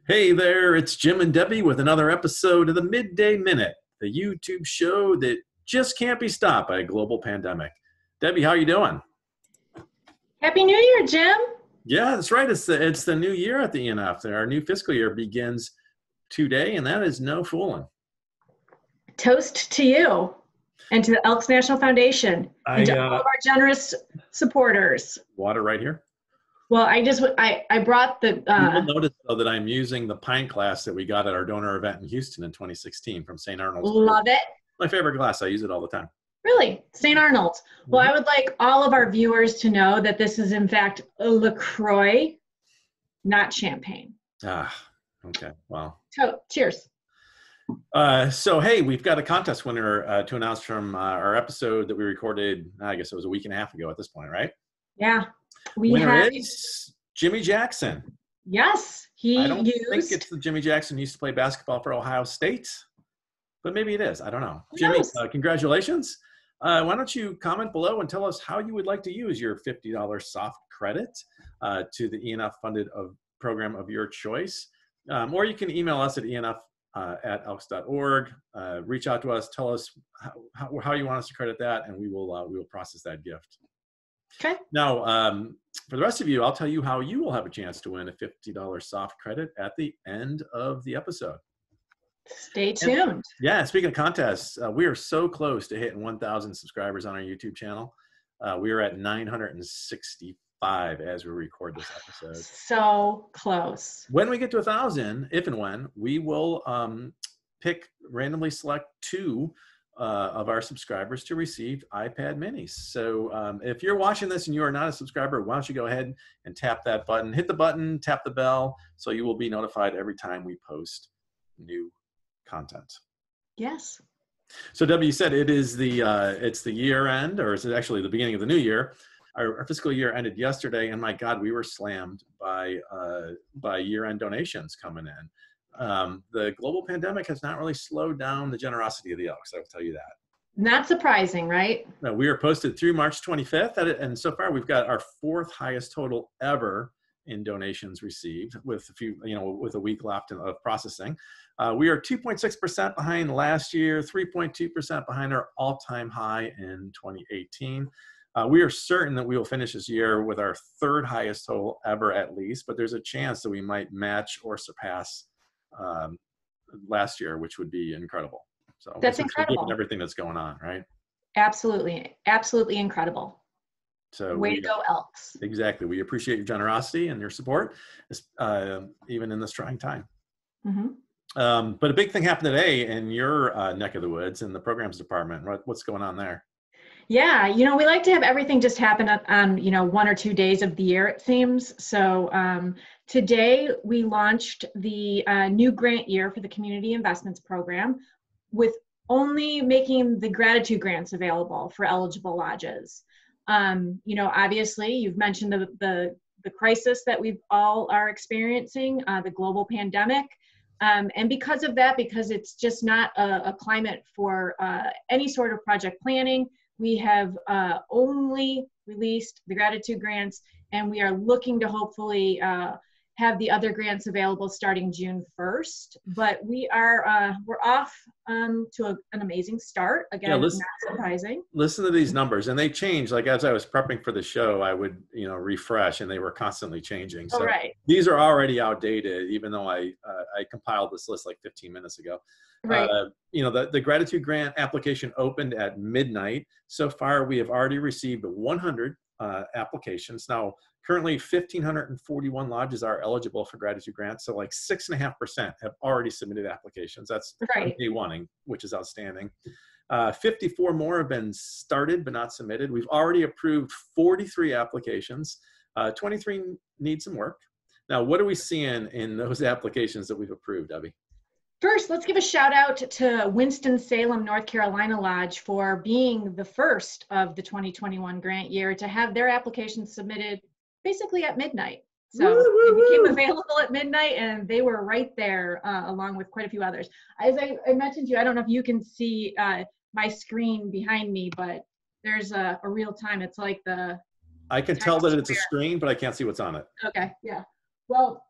Hey there, it's Jim and Debbie with another episode of the Midday Minute, the YouTube show that just can't be stopped by a global pandemic. Debbie, how you doing? Happy New Year, Jim. Yeah, that's right. It's the new year at the ENF. Our new fiscal year begins today, and that is no fooling. Toast to you and to the Elks National Foundation and to all of our generous supporters. Water right here. Well, I brought the... You will notice, though, that I'm using the pint glass that we got at our donor event in Houston in 2016 from St. Arnold's. Love it. My favorite glass. I use it all the time. Really? St. Arnold's. Well, I would like all of our viewers to know that this is, in fact, a LaCroix, not champagne. Ah, okay. Well. So, cheers. So, hey, we've got a contest winner to announce from our episode that we recorded, I guess it was a week and a half ago at this point, right? Yeah. Winner is Jimmy Jackson. Yes. I don't think it's the Jimmy Jackson who used to play basketball for Ohio State, but maybe it is. I don't know. Jimmy, congratulations. Why don't you comment below and tell us how you would like to use your $50 soft credit to the ENF funded program of your choice. Or you can email us at enf@elks.org. Reach out to us. Tell us how you want us to credit that, and we will process that gift. Okay. Now, for the rest of you, I'll tell you how you will have a chance to win a $50 soft credit at the end of the episode. Stay tuned. Yeah, speaking of contests, we are so close to hitting 1,000 subscribers on our YouTube channel. We are at 965 as we record this episode. So close. When we get to 1,000, if and when, we will randomly select two of our subscribers to receive iPad minis. So if you're watching this and you are not a subscriber, why don't you go ahead and tap that button, hit the button, tap the bell, so you will be notified every time we post new content. Yes. So Debbie, you said it's the year end, or is it actually the beginning of the new year? Our fiscal year ended yesterday, and my God, we were slammed by year-end donations coming in. The global pandemic has not really slowed down the generosity of the Elks, I will tell you that. Not surprising, right? No, we are posted through March 25th, and so far we've got our fourth highest total ever in donations received, with with a week left of processing. We are 2.6% behind last year, 3.2% behind our all-time high in 2018. We are certain that we will finish this year with our third highest total ever at least, but there's a chance that we might match or surpass last year, which would be incredible. So that's incredible. Given everything that's going on, right? Absolutely. Absolutely incredible. So way to go, Elks. Exactly. We appreciate your generosity and your support, even in this trying time. Mm-hmm. But a big thing happened today in your neck of the woods in the programs department. What's going on there? Yeah, we like to have everything just happen on 1 or 2 days of the year, it seems. So today we launched the new grant year for the Community Investments Program, with only making the gratitude grants available for eligible lodges. Obviously you've mentioned the crisis that we all are experiencing, the global pandemic. And because of that, because it's just not a climate for any sort of project planning, we have only released the gratitude grants, and we are looking to hopefully have the other grants available starting June 1st. But we're off to an amazing start. Again, not surprising. Listen to these numbers, and they change. Like as I was prepping for the show, I would refresh, and they were constantly changing. So these are already outdated, even though I compiled this list like 15 minutes ago. Right. The gratitude grant application opened at midnight. So far, we have already received 100 applications. Now, currently 1,541 lodges are eligible for gratitude grants. So like 6.5% have already submitted applications. That's day one, which is outstanding. 54 more have been started but not submitted. We've already approved 43 applications. 23 need some work. Now, what are we seeing in those applications that we've approved, Debbie? First, let's give a shout out to Winston-Salem, North Carolina Lodge for being the first of the 2021 grant year to have their application submitted basically at midnight. So it became available at midnight, and they were right there along with quite a few others. As I mentioned to you, I don't know if you can see my screen behind me, but there's a real time. It's like I can tell that it's a screen, but I can't see what's on it. Okay, yeah. Well,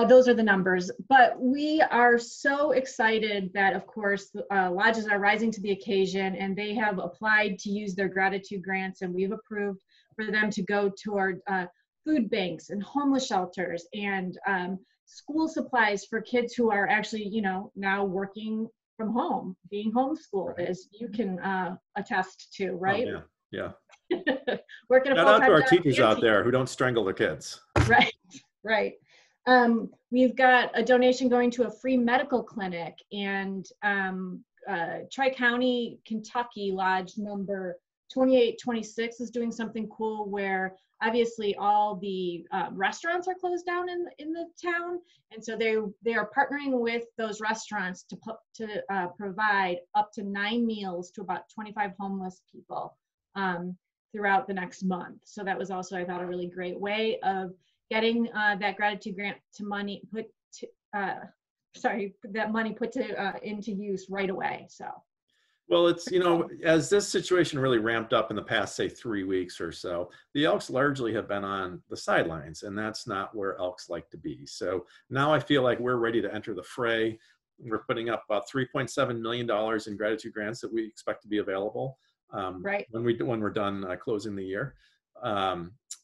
those are the numbers. But we are so excited that, of course, lodges are rising to the occasion, and they have applied to use their gratitude grants, and we've approved for them to go toward food banks and homeless shelters and school supplies for kids who are actually, now working from home, being homeschooled, Right. as you can attest to, right? Oh, yeah. Working a Shout out full-time to our job teachers and out there who don't strangle their kids. right, right. We've got a donation going to a free medical clinic, and Tri-County, Kentucky Lodge number 2826 is doing something cool where obviously all the restaurants are closed down in the town, and so they are partnering with those restaurants to provide up to 9 meals to about 25 homeless people throughout the next month. So that was also, I thought, a really great way of getting that gratitude grant put into use right away. So. Well, it's, as this situation really ramped up in the past, say, 3 weeks or so, the Elks largely have been on the sidelines, and that's not where Elks like to be. So now I feel like we're ready to enter the fray. We're putting up about $3.7 million in gratitude grants that we expect to be available right. when we're done closing the year.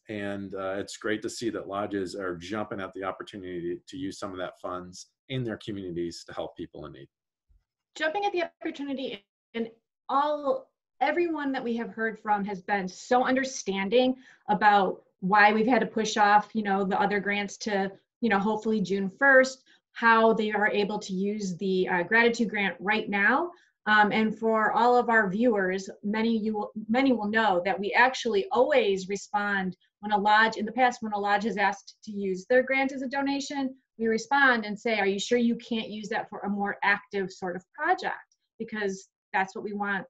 It's great to see that lodges are jumping at the opportunity to use some of that funds in their communities to help people in need. Jumping at the opportunity, and everyone that we have heard from has been so understanding about why we've had to push off, the other grants to, hopefully June 1st, how they are able to use the gratitude grant right now. And for all of our viewers, many will know that we actually always respond when in the past, when a lodge has asked to use their grant as a donation, we respond and say, are you sure you can't use that for a more active sort of project? Because that's what we want,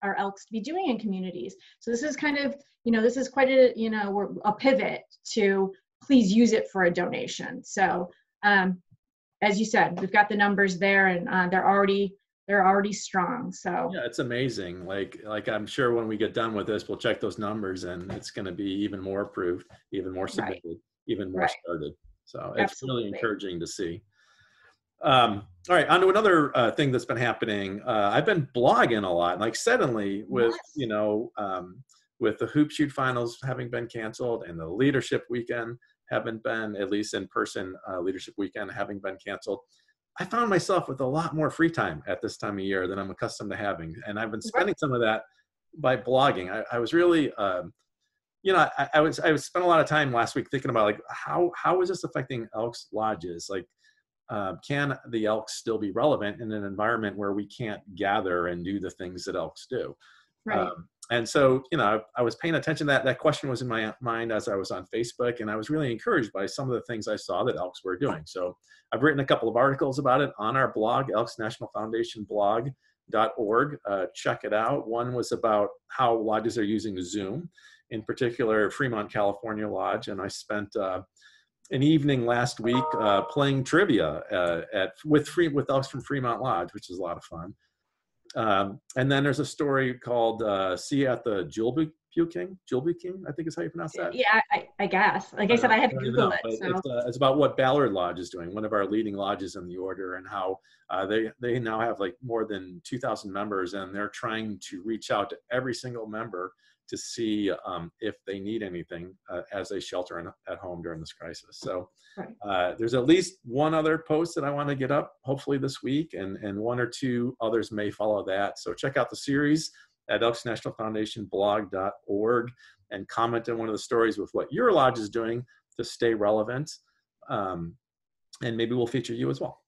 our Elks to be doing in communities. So this is kind of, this is quite a pivot to please use it for a donation. So as you said, we've got the numbers there, and they're already strong. So yeah, it's amazing. Like I'm sure when we get done with this, we'll check those numbers, and it's going to be even more approved, even more submitted, right. even more Right. started. So it's Absolutely. really encouraging to see. All right, on to another thing that's been happening. I've been blogging a lot, like suddenly with, Yes. with the Hoop Shoot finals having been canceled and the leadership weekend having been, at least in person leadership weekend having been canceled, I found myself with a lot more free time at this time of year than I'm accustomed to having. And I've been spending some of that by blogging. I was really, I would spend a lot of time last week thinking about like, how is this affecting Elks lodges? Like, can the Elks still be relevant in an environment where we can't gather and do the things that Elks do? Right. And so, I was paying attention to that. That question was in my mind as I was on Facebook, and I was really encouraged by some of the things I saw that Elks were doing. So I've written a couple of articles about it on our blog, Elks National Foundation blog.org. Check it out. One was about how lodges are using Zoom, in particular Fremont, California Lodge. And I spent an evening last week playing trivia with Elks from Fremont Lodge, which is a lot of fun. And then there's a story called See You at the Julbuking, I think is how you pronounce that. Yeah, I guess. Like I said, I had to Google it. So. It's about what Ballard Lodge is doing, one of our leading lodges in the order, and how they now have like more than 2,000 members, and they're trying to reach out to every single member to see if they need anything as they shelter at home during this crisis. So there's at least one other post that I want to get up, hopefully this week, and one or two others may follow that. So check out the series at Elks National Foundation blog.org and comment on one of the stories with what your lodge is doing to stay relevant. And maybe we'll feature you as well.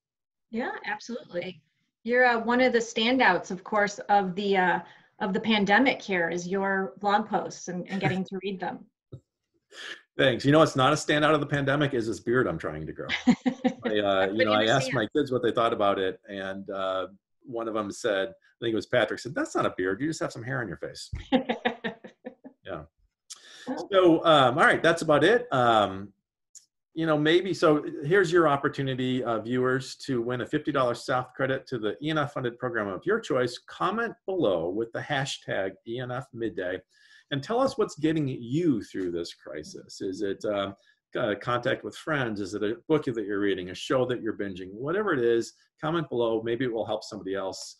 Yeah, absolutely. You're one of the standouts, of course, of the pandemic here is your blog posts and getting to read them. Thanks. What's not a standout of the pandemic is this beard I'm trying to grow. I asked my kids what they thought about it, and one of them said, I think it was Patrick, said, "That's not a beard. You just have some hair on your face." Yeah. So, all right, that's about it. Maybe, so here's your opportunity, viewers, to win a $50 South credit to the ENF funded program of your choice. Comment below with the hashtag ENF Midday and tell us what's getting you through this crisis. Is it contact with friends? Is it a book that you're reading, a show that you're binging? Whatever it is, comment below. Maybe it will help somebody else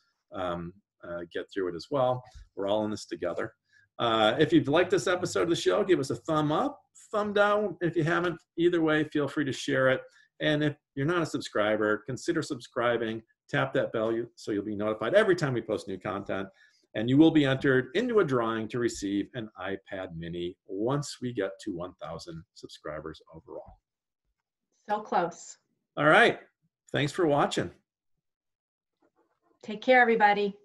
get through it as well. We're all in this together. If you've liked this episode of the show, give us a thumb up, thumb down. If you haven't, either way, feel free to share it. And if you're not a subscriber, consider subscribing. Tap that bell so you'll be notified every time we post new content. And you will be entered into a drawing to receive an iPad mini once we get to 1,000 subscribers overall. So close. All right. Thanks for watching. Take care, everybody.